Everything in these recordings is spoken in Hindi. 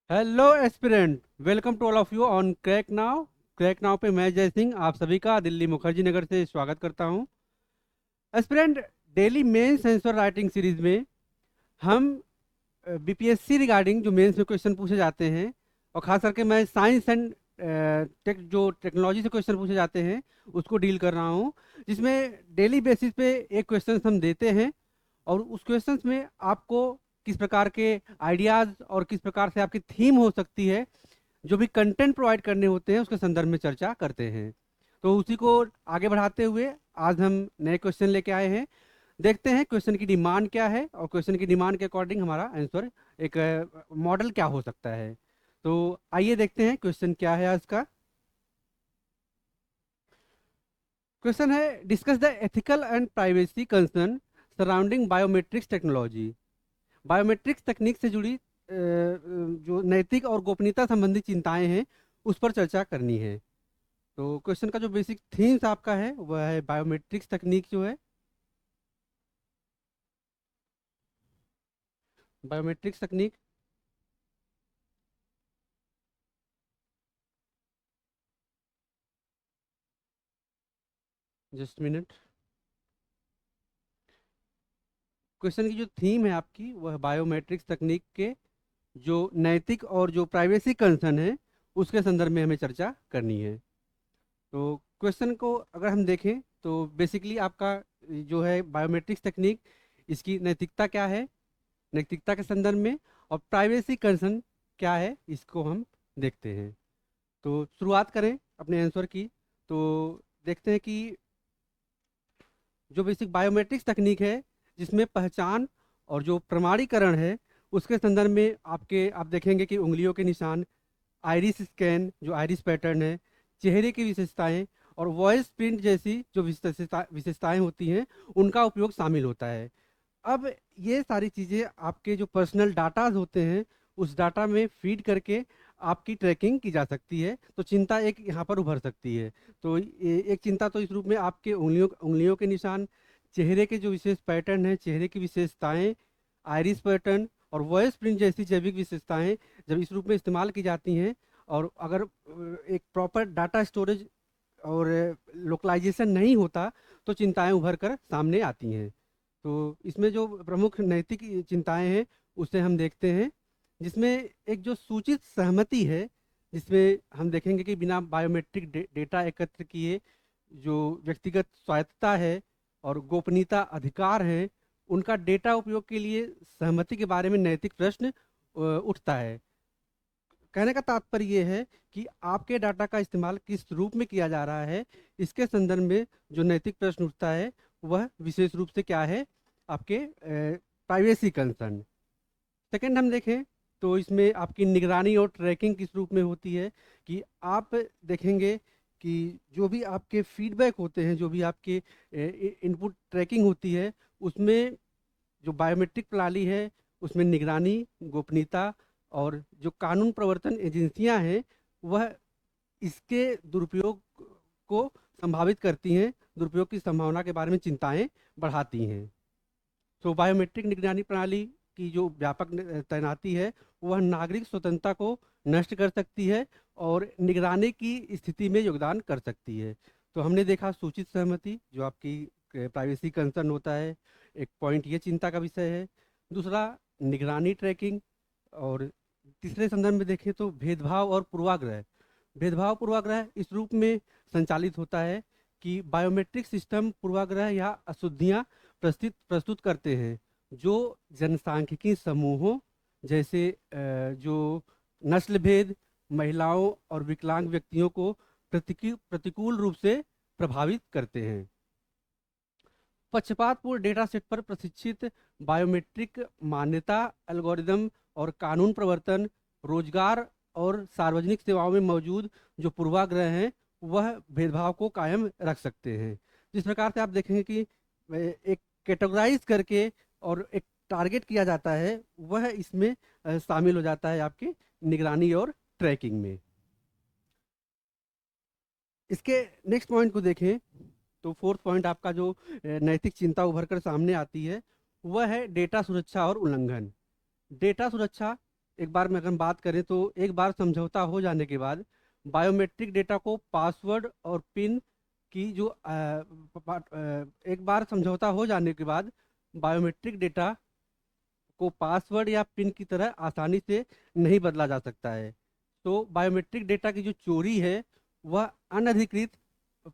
Hello aspirant, welcome to all of you on crack now. Crack now पे मैं जय सिंह आप सभी का दिल्ली मुखर्जी नगर से स्वागत करता हूं। Aspirant, daily mains answer writing series में हम बीपीएससी रिगार्डिंग जो मेंस में क्वेश्चन पूछे जाते हैं, और खास करके मैं साइंस एंड जो टेक्नोलॉजी से क्वेश्चन पूछे जाते हैं उसको डील कर रहा हूं, जिसमें डेली बेसिस पे एक क्वेश्चन हम देते हैं और उस क्वेश्चंस में आपको किस प्रकार के आइडियाज और किस प्रकार से आपकी थीम हो सकती है, जो भी कंटेंट प्रोवाइड करने होते हैं उसके संदर्भ में चर्चा करते हैं। तो उसी को आगे बढ़ाते हुए आज हम नए क्वेश्चन लेके आए हैं। देखते हैं क्वेश्चन की डिमांड क्या है और क्वेश्चन की डिमांड के अकॉर्डिंग हमारा आंसर एक मॉडल क्या हो सकता है। तो आइए देखते हैं क्वेश्चन क्या है आज का। क्वेश्चन है, discuss the ethical and privacy concern surrounding biometrics technology. Biometrics तकनीक से जुड़ी जो नैतिक और गोपनीयता संबंधी चिंताएं हैं उस पर चर्चा करनी है। तो क्वेश्चन का जो बेसिक थीम्स आपका है वह है बायोमेट्रिक्स तकनीक जो है, बायोमेट्रिक्स तकनीक। Just minute. क्वेश्चन की जो थीम है आपकी वह बायोमेट्रिक्स तकनीक के जो नैतिक और जो प्राइवेसी कंसर्न है उसके संदर्भ में हमें चर्चा करनी है। तो क्वेश्चन को अगर हम देखें तो बेसिकली आपका जो है बायोमेट्रिक्स तकनीक, इसकी नैतिकता क्या है, नैतिकता के संदर्भ में, और प्राइवेसी कंसर्न क्या है, इसको हम देखते हैं। तो शुरुआत करें अपने आंसर की। तो देखते हैं कि जो बेसिक बायोमेट्रिक्स तकनीक है जिसमें पहचान और जो प्रमाणीकरण है उसके संदर्भ में आप देखेंगे कि उंगलियों के निशान, आइरिस स्कैन जो आइरिस पैटर्न है, चेहरे की विशेषताएं और वॉइस प्रिंट जैसी जो विशेषताएं होती हैं उनका उपयोग शामिल होता है। अब ये सारी चीज़ें आपके जो पर्सनल डाटाज होते हैं उस डाटा में फीड करके आपकी ट्रैकिंग की जा सकती है। तो चिंता एक यहाँ पर उभर सकती है। तो एक चिंता तो इस रूप में आपके उंगलियों उंगलियों के निशान, चेहरे के जो विशेष पैटर्न है, चेहरे की विशेषताएं, आइरिस पैटर्न और वॉइस प्रिंट जैसी जैविक विशेषताएं जब इस रूप में इस्तेमाल की जाती हैं और अगर एक प्रॉपर डाटा स्टोरेज और लोकलाइजेशन नहीं होता तो चिंताएं उभर कर सामने आती हैं। तो इसमें जो प्रमुख नैतिक चिंताएं हैं उसे हम देखते हैं, जिसमें एक जो सूचित सहमति है, जिसमें हम देखेंगे कि बिना बायोमेट्रिक डेटा एकत्र किए जो व्यक्तिगत स्वायत्तता है और गोपनीयता अधिकार है उनका डेटा उपयोग के लिए सहमति के बारे में नैतिक प्रश्न उठता है। कहने का तात्पर्य ये है कि आपके डाटा का इस्तेमाल किस रूप में किया जा रहा है, इसके संदर्भ में जो नैतिक प्रश्न उठता है वह विशेष रूप से क्या है, आपके प्राइवेसी कंसर्न। सेकंड हम देखें तो इसमें आपकी निगरानी और ट्रैकिंग किस रूप में होती है, कि आप देखेंगे कि जो भी आपके फीडबैक होते हैं, जो भी आपके इनपुट ट्रैकिंग होती है उसमें जो बायोमेट्रिक प्रणाली है उसमें निगरानी, गोपनीयता और जो कानून प्रवर्तन एजेंसियां हैं वह इसके दुरुपयोग को संभावित करती हैं, दुरुपयोग की संभावना के बारे में चिंताएं बढ़ाती हैं। तो बायोमेट्रिक निगरानी प्रणाली की जो व्यापक तैनाती है वह नागरिक स्वतंत्रता को नष्ट कर सकती है और निगरानी की स्थिति में योगदान कर सकती है। तो हमने देखा सूचित सहमति जो आपकी प्राइवेसी कंसर्न होता है, एक पॉइंट ये चिंता का विषय है। दूसरा निगरानी ट्रैकिंग, और तीसरे संदर्भ में देखें तो भेदभाव और पूर्वाग्रह। भेदभाव पूर्वाग्रह इस रूप में संचालित होता है कि बायोमेट्रिक सिस्टम पूर्वाग्रह या अशुद्धियां प्रस्तुत करते हैं जो जनसांख्यिकी समूहों जैसे जो नस्ल भेद, महिलाओं और विकलांग व्यक्तियों को प्रतिकूल रूप से प्रभावित करते हैं। पक्षपातपूर्ण डेटा सेट पर प्रशिक्षित बायोमेट्रिक मान्यता एल्गोरिदम और कानून प्रवर्तन, रोजगार और सार्वजनिक सेवाओं में मौजूद जो पूर्वाग्रह हैं वह भेदभाव को कायम रख सकते हैं। जिस प्रकार से आप देखेंगे कि एक कैटेगराइज करके और एक टारगेट किया जाता है वह इसमें शामिल हो जाता है आपकी निगरानी और ट्रैकिंग में। इसके नेक्स्ट पॉइंट को देखें तो फोर्थ पॉइंट आपका जो नैतिक चिंता उभर कर सामने आती है वह है डेटा सुरक्षा और उल्लंघन। डेटा सुरक्षा एक बार में अगर हम बात करें तो एक बार समझौता हो जाने के बाद बायोमेट्रिक डेटा को पासवर्ड और पिन की जो एक बार समझौता हो जाने के बाद बायोमेट्रिक डेटा को पासवर्ड या पिन की तरह आसानी से नहीं बदला जा सकता है। तो बायोमेट्रिक डेटा की जो चोरी है वह अनधिकृत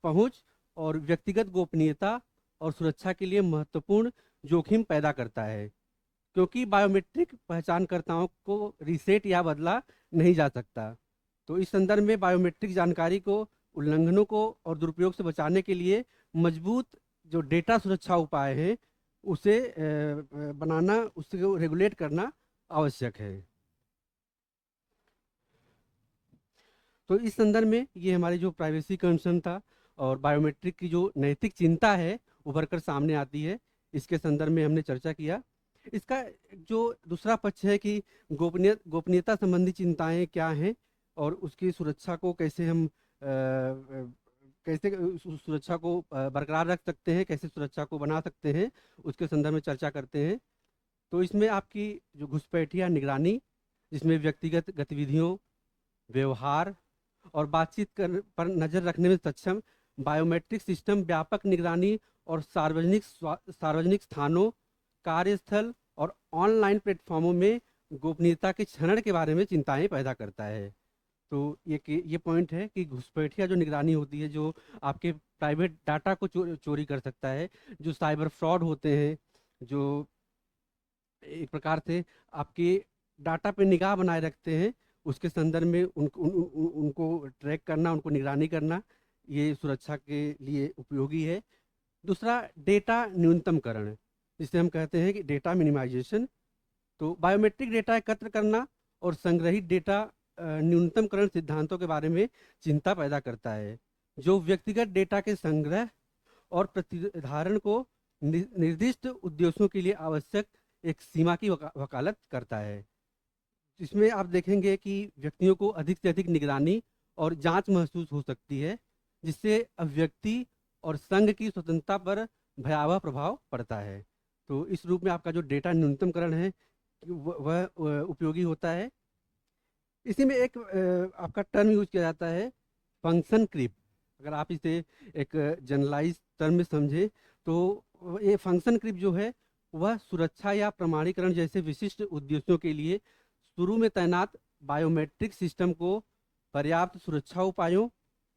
पहुंच और व्यक्तिगत गोपनीयता और सुरक्षा के लिए महत्वपूर्ण जोखिम पैदा करता है, क्योंकि बायोमेट्रिक पहचानकर्ताओं को रीसेट या बदला नहीं जा सकता। तो इस संदर्भ में बायोमेट्रिक जानकारी को उल्लंघनों को और दुरुपयोग से बचाने के लिए मजबूत जो डेटा सुरक्षा उपाय हैं उसे बनाना, उसको रेगुलेट करना आवश्यक है। तो इस संदर्भ में ये हमारी जो प्राइवेसी कंसर्न था और बायोमेट्रिक की जो नैतिक चिंता है उभर कर सामने आती है, इसके संदर्भ में हमने चर्चा किया। इसका जो दूसरा पक्ष है कि गोपनीयता संबंधी चिंताएं क्या हैं और उसकी सुरक्षा को कैसे हम कैसे उस सुरक्षा को बरकरार रख सकते हैं, कैसे सुरक्षा को बना सकते हैं, उसके संदर्भ में चर्चा करते हैं। तो इसमें आपकी जो घुसपैठिया निगरानी, जिसमें व्यक्तिगत गतिविधियों, व्यवहार और बातचीत पर नजर रखने में सक्षम बायोमेट्रिक सिस्टम व्यापक निगरानी और सार्वजनिक स्थानों, कार्यस्थल और ऑनलाइन प्लेटफॉर्मों में गोपनीयता के क्षरण के बारे में चिंताएं पैदा करता है। तो ये पॉइंट है कि घुसपैठिया जो निगरानी होती है, जो आपके प्राइवेट डाटा को चोरी कर सकता है, जो साइबर फ्रॉड होते हैं, जो एक प्रकार से आपके डाटा पे निगाह बनाए रखते हैं, उसके संदर्भ में उनको ट्रैक करना, उनको निगरानी करना, ये सुरक्षा के लिए उपयोगी है। दूसरा, डेटा न्यूनतमकरण, जिसे हम कहते हैं कि डेटा मिनिमाइजेशन। तो बायोमेट्रिक डेटा एकत्र करना और संग्रहित डेटा न्यूनतमकरण सिद्धांतों के बारे में चिंता पैदा करता है, जो व्यक्तिगत डेटा के संग्रह और प्रतिधारण को निर्दिष्ट उद्देश्यों के लिए आवश्यक एक सीमा की वकालत करता है। इसमें आप देखेंगे कि व्यक्तियों को अधिक से अधिक निगरानी और जांच महसूस हो सकती है, जिससे व्यक्ति और संघ की स्वतंत्रता पर भयावह प्रभाव पड़ता है। तो इस रूप में आपका जो डेटा न्यूनतमकरण है वह उपयोगी होता है। इसी में एक आपका टर्म यूज किया जाता है, फंक्शन क्रीप। अगर आप इसे एक जनरलाइज टर्म में समझे तो ये फंक्शन क्रीप जो है वह सुरक्षा या प्रमाणीकरण जैसे विशिष्ट उद्देश्यों के लिए शुरू में तैनात बायोमेट्रिक सिस्टम को पर्याप्त सुरक्षा उपायों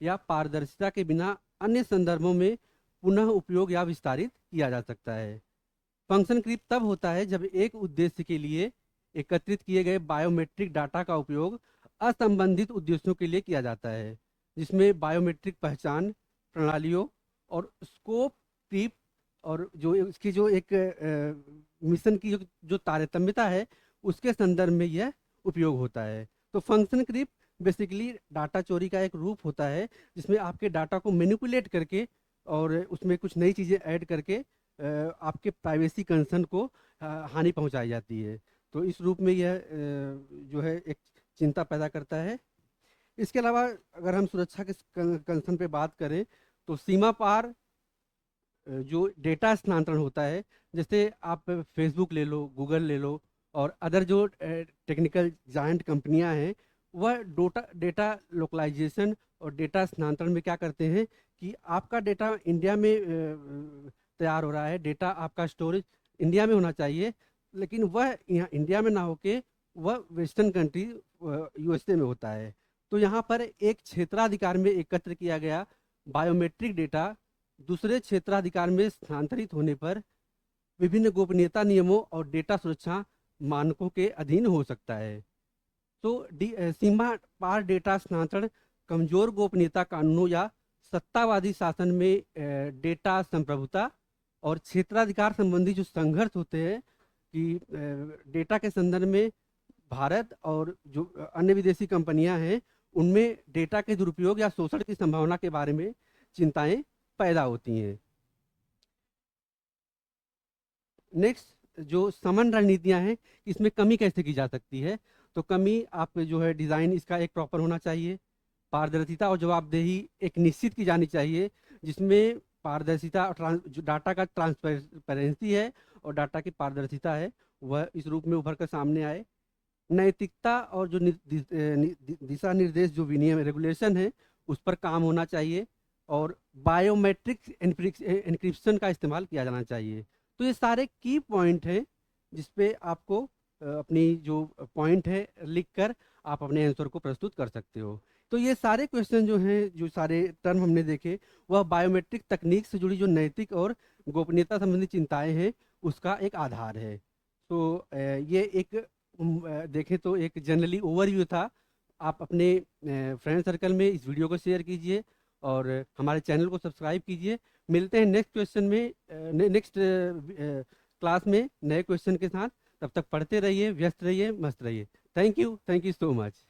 या पारदर्शिता के बिना अन्य संदर्भों में पुनः उपयोग या विस्तारित किया जा सकता है। फंक्शन क्रीप तब होता है जब एक उद्देश्य के लिए एकत्रित किए गए बायोमेट्रिक डाटा का उपयोग असंबंधित उद्देश्यों के लिए किया जाता है, जिसमें बायोमेट्रिक पहचान प्रणालियों और स्कोप क्रीप और जो इसकी जो एक मिशन की जो तारतम्यता है उसके संदर्भ में यह उपयोग होता है। तो फंक्शन क्रीप बेसिकली डाटा चोरी का एक रूप होता है, जिसमें आपके डाटा को मैनिपुलेट करके और उसमें कुछ नई चीज़ें ऐड करके आपके प्राइवेसी कंसर्न को हानि पहुंचाई जाती है। तो इस रूप में यह जो है एक चिंता पैदा करता है। इसके अलावा अगर हम सुरक्षा के कंसर्न पे बात करें तो सीमा पार जो डेटा स्थानांतरण होता है, जैसे आप फेसबुक ले लो, गूगल ले लो और अदर जो टेक्निकल जायंट कंपनियां हैं, वह डेटा लोकलाइजेशन और डेटा स्थानांतरण में क्या करते हैं कि आपका डेटा इंडिया में तैयार हो रहा है, डेटा आपका स्टोरेज इंडिया में होना चाहिए, लेकिन वह यहाँ इंडिया में ना होके वह वेस्टर्न कंट्री यूएसए में होता है। तो यहाँ पर एक क्षेत्राधिकार में एकत्र किया गया बायोमेट्रिक डेटा दूसरे क्षेत्राधिकार में स्थानांतरित होने पर विभिन्न गोपनीयता नियमों और डेटा सुरक्षा मानकों के अधीन हो सकता है। तो सीमा पार डेटा स्थानांतरण कमजोर गोपनीयता कानूनों या सत्तावादी शासन में डेटा संप्रभुता और क्षेत्राधिकार संबंधी जो संघर्ष होते हैं कि डेटा के संदर्भ में भारत और जो अन्य विदेशी कंपनियां हैं उनमें डेटा के दुरुपयोग या शोषण की संभावना के बारे में चिंताएं पैदा होती हैं। नेक्स्ट जो समन रणनीतियां हैं, इसमें कमी कैसे की जा सकती है। तो कमी आप जो है डिज़ाइन इसका एक प्रॉपर होना चाहिए, पारदर्शिता और जवाबदेही एक निश्चित की जानी चाहिए, जिसमें पारदर्शिता और जो डाटा का ट्रांसपेरेंसी है और डाटा की पारदर्शिता है वह इस रूप में उभर कर सामने आए। नैतिकता और जो दिशा निर्देश, जो विनियम रेगुलेशन है, उस पर काम होना चाहिए, और बायोमेट्रिक एन्क्रिप्शन का इस्तेमाल किया जाना चाहिए। तो ये सारे की पॉइंट हैं जिस पे आपको अपनी जो पॉइंट है लिख कर आप अपने आंसर को प्रस्तुत कर सकते हो। तो ये सारे क्वेश्चन जो हैं, जो सारे टर्म हमने देखे, वह बायोमेट्रिक तकनीक से जुड़ी जो नैतिक और गोपनीयता संबंधी चिंताएं हैं, उसका एक आधार है। तो ये एक देखें तो एक जनरली ओवरव्यू था। आप अपने फ्रेंड सर्कल में इस वीडियो को शेयर कीजिए और हमारे चैनल को सब्सक्राइब कीजिए। मिलते हैं नेक्स्ट क्वेश्चन में, नेक्स्ट क्लास में नए क्वेश्चन के साथ। तब तक पढ़ते रहिए, व्यस्त रहिए, मस्त रहिए। Thank you so much.